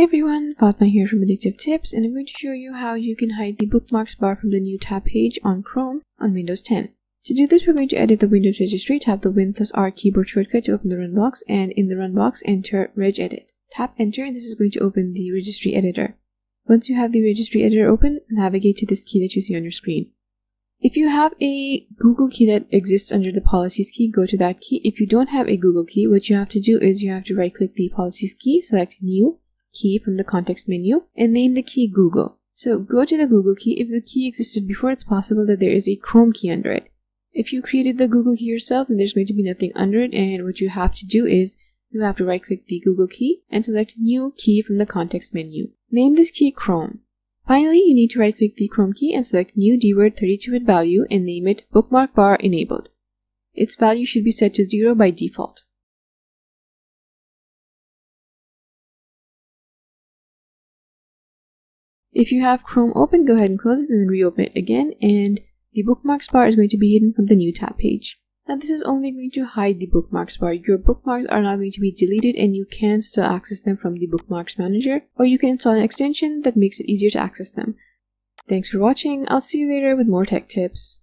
Hi everyone, Fatma here from Addictive Tips, and I'm going to show you how you can hide the bookmarks bar from the new tab page on Chrome on Windows 10. To do this, we're going to edit the Windows registry, tap the Win+R keyboard shortcut to open the run box, and in the run box, enter regedit. Tap enter, and this is going to open the registry editor. Once you have the registry editor open, navigate to this key that you see on your screen. If you have a Google key that exists under the policies key, go to that key. If you don't have a Google key, what you have to do is you have to right click the policies key, select new key from the context menu, and name the key Google. So go to the Google key. If the key existed before, it's possible that there is a Chrome key under it. If you created the Google key yourself, then there's going to be nothing under it, and what you have to do is you have to right click the Google key and select new key from the context menu. Name this key Chrome. Finally, you need to right click the Chrome key and select new dword 32-bit value and name it bookmark bar enabled. Its value should be set to 0 by default. If you have Chrome open, go ahead and close it and then reopen it again, and the bookmarks bar is going to be hidden from the new tab page. Now this is only going to hide the bookmarks bar. Your bookmarks are not going to be deleted, and you can still access them from the Bookmarks Manager, or you can install an extension that makes it easier to access them. Thanks for watching. I'll see you later with more tech tips.